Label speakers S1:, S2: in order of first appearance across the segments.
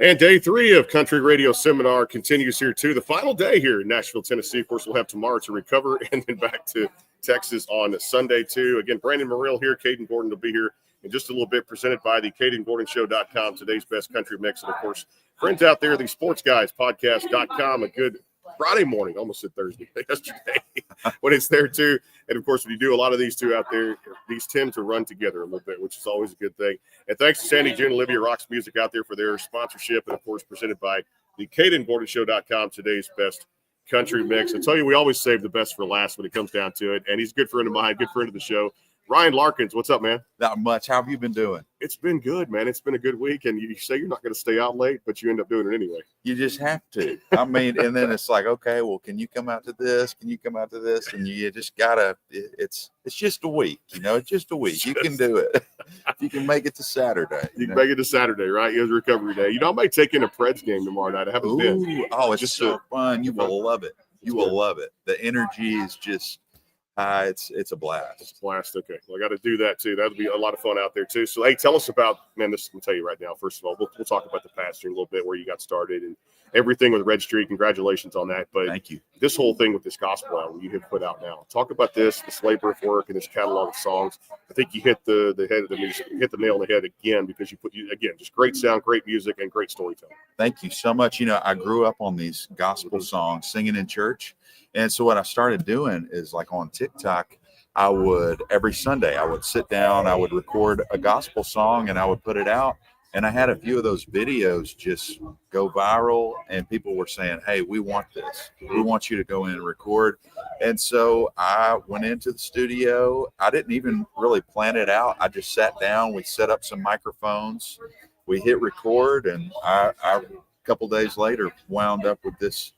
S1: And day 3 of Country Radio Seminar continues here, too. The final day here in Nashville, Tennessee. Of course, we'll have tomorrow to recover and then back to Texas on Sunday, too. Again, Brandon Morrill here. Caden Gordon will be here in just a little bit, presented by the CadenGordonShow.com, today's best country mix. And, of course, friends out there, the SportsGuysPodcast.com, a good Friday morning, almost said Thursday, yesterday, when it's there, too. And, of course, when you do a lot of these two out there, these tend to run together a little bit, which is always a good thing. And thanks to Sandy, June, Olivia Rocks Music out there for their sponsorship. And, of course, presented by the CadenGordonShow.com, today's best country mix. I tell you, we always save the best for last when it comes down to it. And he's a good friend of mine, good friend of the show. Ryan Larkins, what's up, man?
S2: Not much. How have you been doing?
S1: It's been good, man. It's been a good week. And you say you're not going to stay out late, but you end up doing it anyway.
S2: You just have to. I mean, and then it's like, okay, well, can you come out to this? Can you come out to this? And you just got to, it's just a week, it's just a week. You can do it. You can make it to Saturday.
S1: You can make it to Saturday, right? It's recovery day. I might take in a Preds game tomorrow night. I haven't been.
S2: Oh, it's just so fun. You will love it. You will love it. The energy is just, it's a blast.
S1: It's a blast. Okay. Well, I got to do that too. That'll be a lot of fun out there too. So, hey, tell us about, man, this I'm tell you right now. First of all, we'll talk about the past here in a little bit, where you got started and everything with Red Street. Congratulations on that. But
S2: thank you.
S1: This whole thing with this gospel album you have put out now. Talk about this labor of work and this catalog of songs. I think you hit the head of the music, hit the nail on the head again, because again, just great sound, great music, and great storytelling.
S2: Thank you so much. I grew up on these gospel songs, singing in church. And so what I started doing is, like, on TikTok, every Sunday, I would sit down, I would record a gospel song, and I would put it out. And I had a few of those videos just go viral, and people were saying, hey, we want this. We want you to go in and record. And so I went into the studio. I didn't even really plan it out. I just sat down. We set up some microphones. We hit record, and I a couple days later wound up with this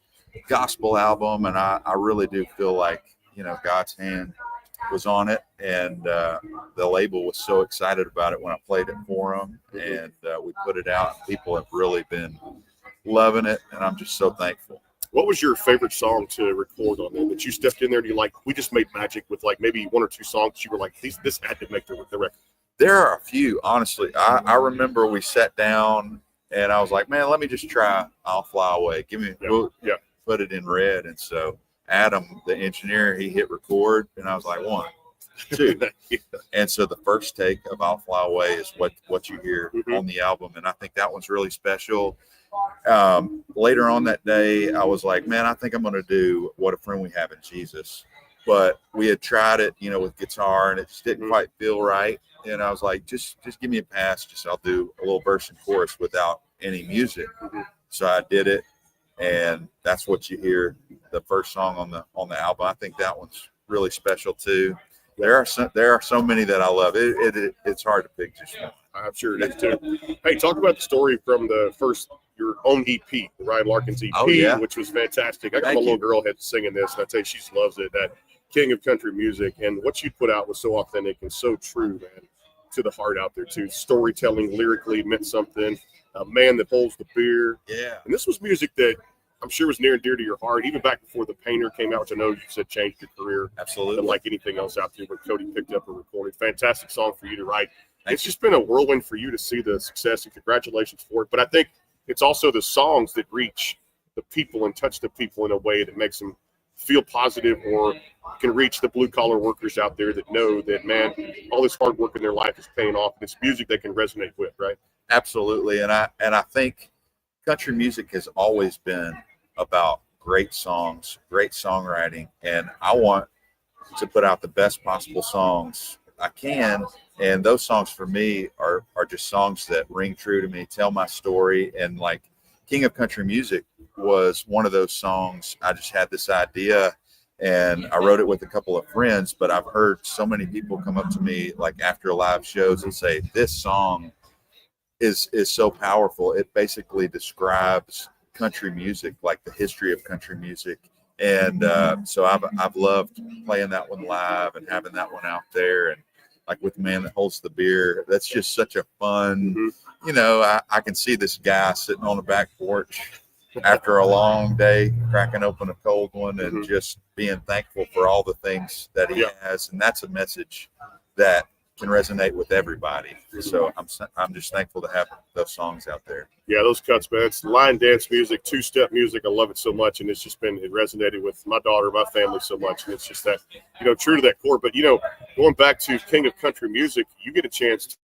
S2: gospel album. And I really do feel like, God's hand was on it, and the label was so excited about it when I played it for them, and we put it out. People have really been loving it, and I'm just so thankful.
S1: What was your favorite song to record on there that you stepped in there and we just made magic with, like, maybe one or two songs you were like, this had to make the record?
S2: There are a few, honestly. I remember we sat down and I was like, man, let me just try I'll Fly Away. Put it in red. And so Adam, the engineer, he hit record, and I was like, 1, 2. And so the first take of I'll Fly Away is what you hear on the album. And I think that one's really special. Later on that day, I was like, man, I think I'm going to do What a Friend We Have in Jesus. But we had tried it, with guitar, and it just didn't quite feel right. And I was like, just give me a pass. I'll do a little verse and chorus without any music. So I did it. And that's what you hear, the first song on the album. I think that one's really special too. There are so many that I love. It's hard to pick just one.
S1: I'm sure it is too. Hey, talk about the story from your own EP, the Ryan Larkins EP, which was fantastic. I got my little girl head singing this, and I tell you, she loves it. That king of country music, and what you put out was so authentic and so true, man, to the heart out there too. Storytelling lyrically meant something. A man that holds the beer.
S2: Yeah.
S1: And this was music that I'm sure was near and dear to your heart, even back before The Painter came out, which I know you said changed your career.
S2: Absolutely.
S1: Unlike anything else out there where Cody picked up and recorded. Fantastic song for you to write. It's just been a whirlwind for you to see the success, and congratulations for it. But I think it's also the songs that reach the people and touch the people in a way that makes them feel positive, or can reach the blue-collar workers out there that know that, man, all this hard work in their life is paying off. And it's music they can resonate with, right?
S2: Absolutely. And I think country music has always been about great songs, great songwriting, and I want to put out the best possible songs I can. And those songs for me are just songs that ring true to me, tell my story. And like King of Country Music was one of those songs. I just had this idea, and I wrote it with a couple of friends, but I've heard so many people come up to me like after live shows and say, this song is so powerful. It basically describes country music, like the history of country music. And so I've loved playing that one live and having that one out there. And like with The Man That Holds the Beer, that's just such a fun, I can see this guy sitting on the back porch after a long day, cracking open a cold one and just being thankful for all the things that he has. And that's a message that can resonate with everybody. So I'm just thankful to have those songs out there.
S1: Yeah, those cuts, man. It's line dance music, two-step music. I love it so much, and it resonated with my daughter, my family so much, and it's just that, true to that core. But, going back to King of Country Music, you get a chance to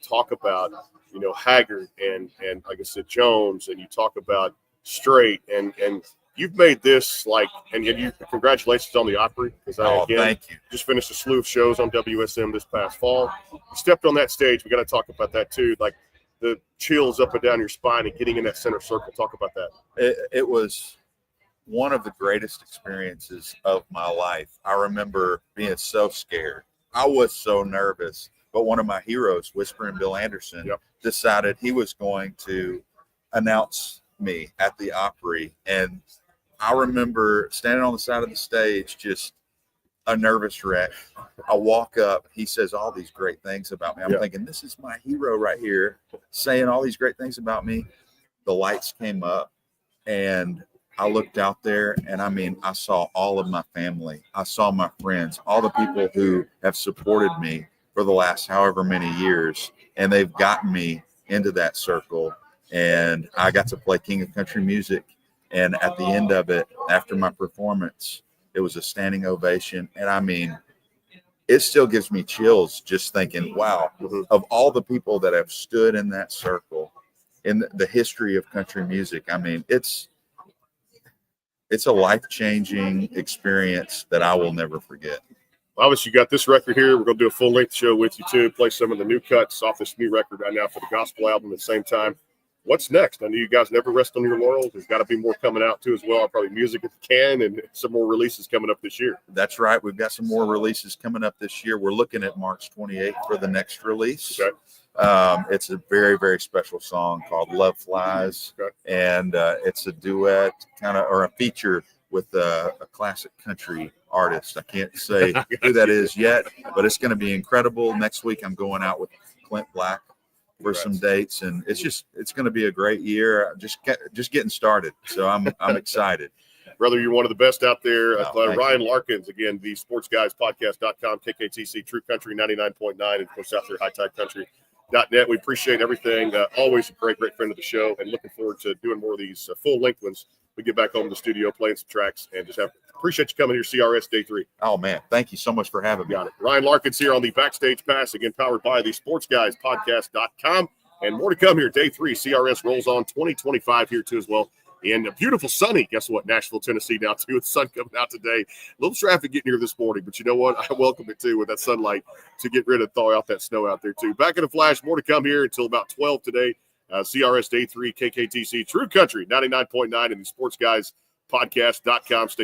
S1: talk about, Haggard and like I said, Jones, and you talk about Straight, and you've made this and you congratulations on the Opry, because
S2: thank you.
S1: Just finished a slew of shows on WSM this past fall. You stepped on that stage. We got to talk about that too, like the chills up and down your spine and getting in that center circle. Talk about that.
S2: It was one of the greatest experiences of my life. I remember being so scared. I was so nervous, but one of my heroes, Whispering Bill Anderson, decided he was going to announce me at the Opry, and I remember standing on the side of the stage, just a nervous wreck. I walk up, he says all these great things about me. I'm thinking, this is my hero right here saying all these great things about me. The lights came up, and I looked out there, and I saw all of my family. I saw my friends, all the people who have supported me for the last however many years, and they've gotten me into that circle. And I got to play King of Country Music. And at the end of it, after my performance, it was a standing ovation. And it still gives me chills just thinking, wow, of all the people that have stood in that circle in the history of country music, it's a life-changing experience that I will never forget.
S1: Obviously, you got this record here. We're going to do a full-length show with you, too, play some of the new cuts off this new record right now for the gospel album at the same time. What's next? I know you guys never rest on your laurels. There's got to be more coming out, too, as well. Probably music at the can and some more releases coming up this year.
S2: That's right. We've got some more releases coming up this year. We're looking at March 28th for the next release.
S1: Okay.
S2: It's a very, very special song called Love Flies.
S1: Okay.
S2: And it's a duet or a feature with a classic country artist. I can't say who that is yet, but it's going to be incredible. Next week, I'm going out with Clint Black for some dates, and it's going to be a great year. Just getting started. So I'm excited.
S1: Brother, you're one of the best out there. Ryan
S2: you.
S1: Larkins, again, the sportsguyspodcast.com, KKTC, True Country 99.9, and of course out there, HighTideCountry.net. We appreciate everything. Always a great friend of the show, and looking forward to doing more of these full-length ones. We get back home to the studio, playing some tracks, and appreciate you coming here, CRS Day 3.
S2: Oh, man. Thank you so much for having me.
S1: Got it. Ryan Larkins here on the Backstage Pass, again, powered by the sportsguyspodcast.com. And more to come here, Day 3. CRS rolls on 2025 here, too, as well. And a beautiful sunny, guess what, Nashville, Tennessee now, too, with the sun coming out today. A little traffic getting here this morning, but you know what? I welcome it, too, with that sunlight to get rid of, thaw out that snow out there, too. Back in a flash, more to come here until about 12 today. CRS Day 3, KKTC, True Country 99.9, and the sportsguyspodcast.com. Stay tuned.